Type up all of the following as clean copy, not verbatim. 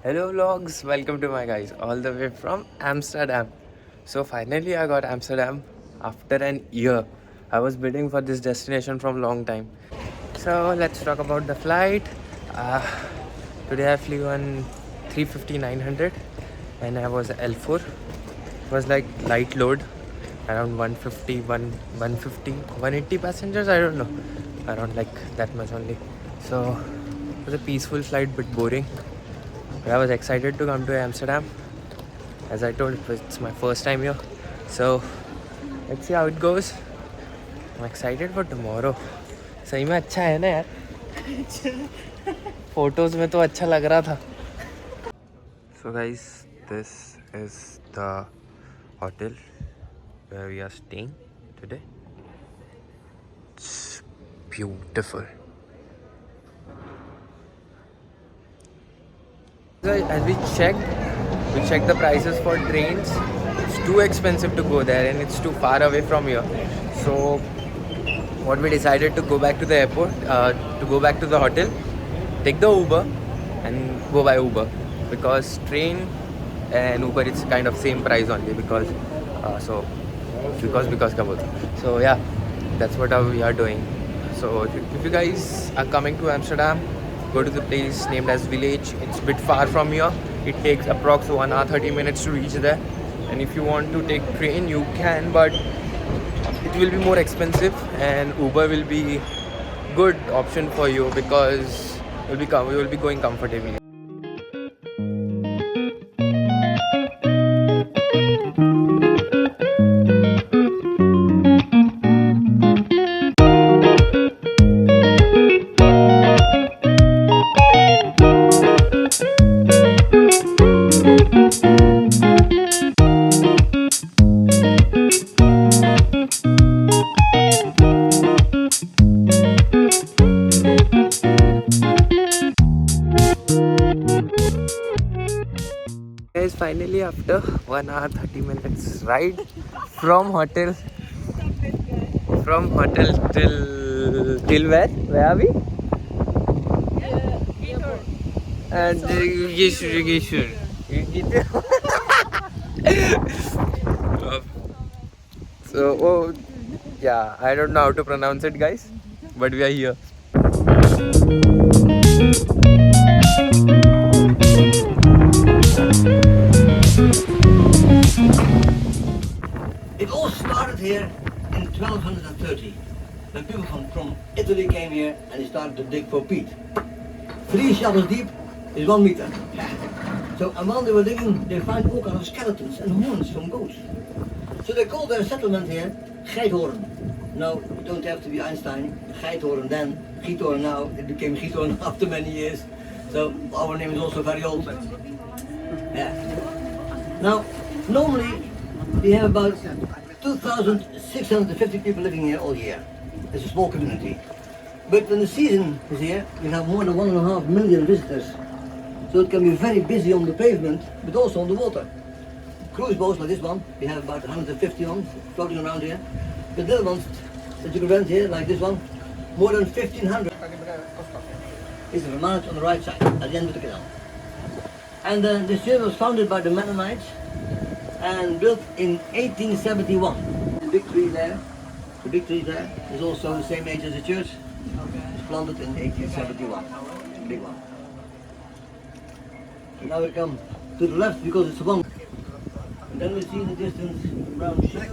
Hello vlogs, welcome to my guys all the way from Amsterdam. So finally I got Amsterdam after an year. I was bidding for this destination from long time. So let's talk about the flight. Uh, Today I flew on 350-900 and I was L4. It was like light load, around 150, 180 passengers, I don't know. Around like that much only. So it was a peaceful flight but boring. I was excited to come to Amsterdam. As I told, it's my first time here. So let's see how it goes. I'm excited for tomorrow. सही में अच्छा है ना यार. Photos में तो अच्छा लग रहा था. So guys, this is the hotel where we are staying today. It's beautiful. As we checked the prices for trains. It's too expensive to go there and it's too far away from here. So what we decided to go back to the airport, to go back to the hotel, take the Uber and go by Uber, because train and Uber it's kind of same price only, because so yeah, that's what we are doing. So if you guys are coming to Amsterdam, go to the place named as Village. It's a bit far from here. It takes approx 1 hour 30 minutes to reach there. And if you want to take train, you can, but it will be more expensive, and Uber will be good option for you because you will be going comfortably. Guys, finally after 1 hour 30 minutes ride from hotel till where are we? Giethoorn. And Giethoorn. So yeah, I don't know how to pronounce it, guys, but we are here. It all started here in 1230, when people from Italy came here and they started to dig for peat. 3 shovels deep is 1 meter. So, and while they were digging, they found all kinds of skeletons and horns from goats. So they called their settlement here Giethoorn. Now, you don't have to be Einstein. Giethoorn then, Giethoorn now. It became Giethoorn after many years. So our name is also very old. Yeah. Now, normally we have about 2,650 people living here all year. It's a small community. But when the season is here, we have more than 1.5 million visitors. So it can be very busy on the pavement, but also on the water. Cruise boats like this one, we have about 150 ones floating around here. The little ones that you can rent here, like this one, more than 1,500. This is Vermont on the right side, at the end of the canal. And this church was founded by the Mennonites and built in 1871. The big tree there, is also the same age as the church. It was planted in 1871, the big one. So now we come to the left because it's one. And then we see in the distance brown ship.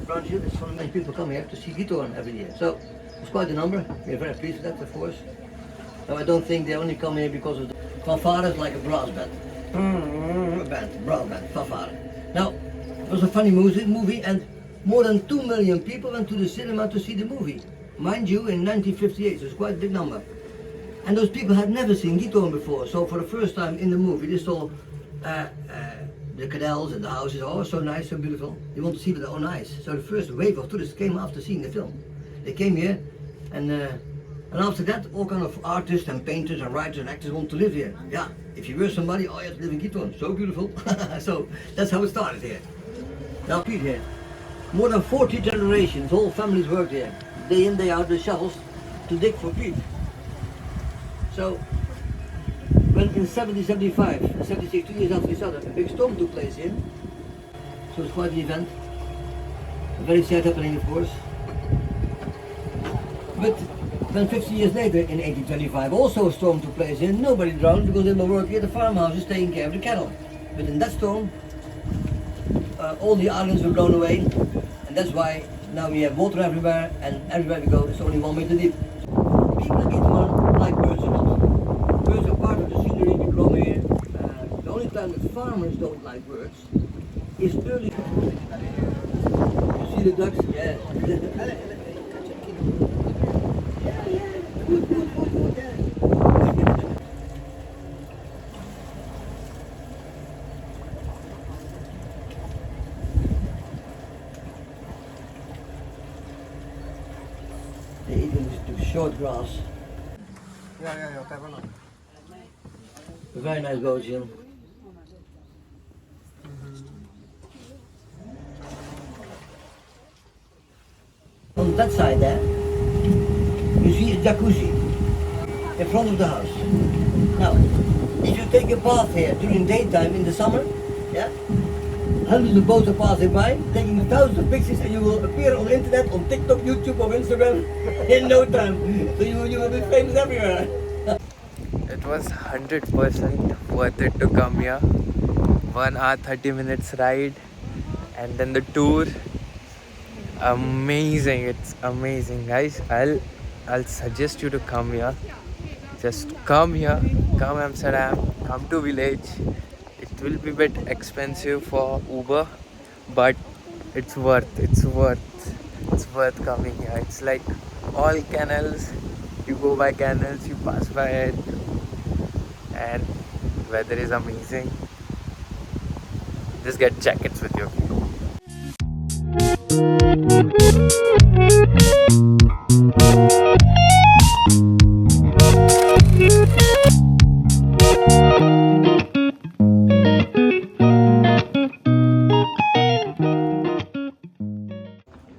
Brown ship is from many people come here to see Giethoorn every year. So it's quite a number. We're very pleased with that, of course. Now I don't think they only come here because of the fanfares, like a brass band. Brass band, fanfare. Now, it was a funny movie, and more than 2 million people went to the cinema to see the movie. Mind you, in 1958, so it's quite a big number. And those people had never seen Giethoorn before, so for the first time in the movie they saw the canals and the houses. Oh, so nice, so beautiful. They want to see with their own eyes. So the first wave of tourists came after seeing the film. They came here, and after that, all kind of artists and painters and writers and actors want to live here. Yeah, if you were somebody, oh, you have to live in Giethoorn. So beautiful. So that's how it started here. Now, peat here. More than 40 generations, whole families worked here. Day in, day out, the shovels to dig for peat. So when in 1775, 76, 2 years after each other, a big storm took place here. So it's quite an event. A very sad happening, of course. But then 50 years later, in 1825, also a storm took place here. Nobody drowned because they were working at the farmhouses taking care of the cattle. But in that storm, all the islands were blown away, and that's why now we have water everywhere, and everywhere we go, it's only 1 meter deep. People in Giethoorn like birds a lot. Birds are part of the scenery we grow here. The only time that farmers don't like birds is early. You see the ducks? Yeah. They eat into short grass. A very nice boat, Jim. On that side there, you see a jacuzzi in front of the house. Now, if you take a bath here during daytime in the summer, yeah, hundreds of boats are passing by, taking thousands of pictures, and you will appear on the internet, on TikTok, YouTube, or Instagram in no time. So you will be famous everywhere. It was 100% worth it to come here. 1 hour 30 minutes ride, and then the tour. Amazing! It's amazing, guys. I'll suggest you to come here. Just come here, come Amsterdam, come to village. It will be a bit expensive for Uber, but it's worth coming here. It's like all canals. You go by canals, you pass by it, and weather is amazing. Just get jackets with you.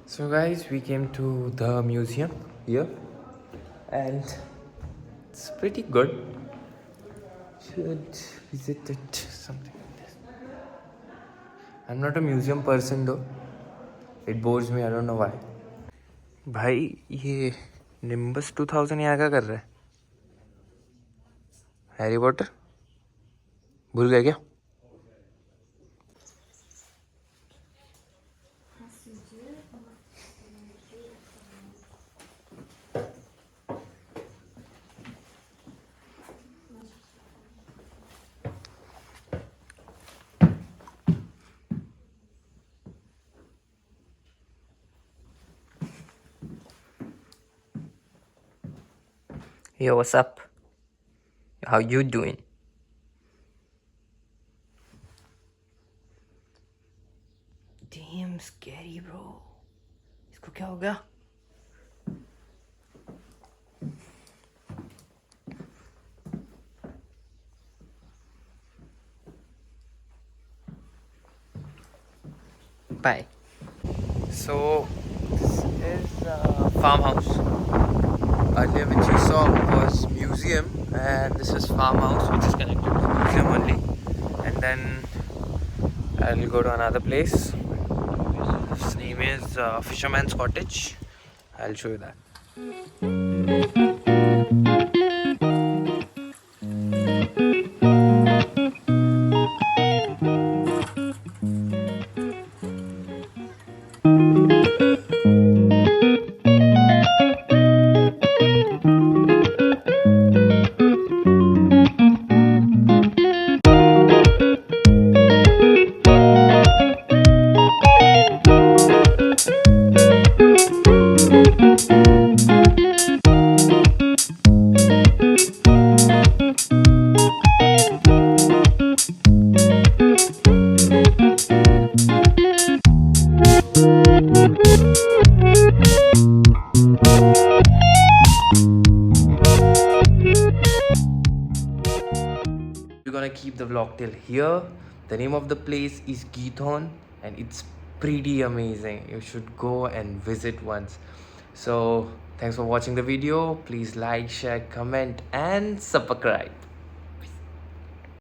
So guys, we came to the museum here, and it's pretty good. Should visit it, something like this. I'm not a museum person though. It bores me, I don't know why. भाई ये nimbus 2000 यहाँ क्या कर रहा है? Harry Potter भूल गया क्या? Yo, what's up? How you doing? Damn scary, bro. इसको क्या हो गया? Bye. So this is a farmhouse. Earlier which you saw was museum, and this is farmhouse which is connected to museum only. And then I'll go to another place. Its name is Fisherman's Cottage. I'll show you that. We're gonna keep the vlog till here. The name of the place is Giethoorn, and it's pretty amazing. You should go and visit once. So thanks for watching the video. Please like, share, comment, and subscribe.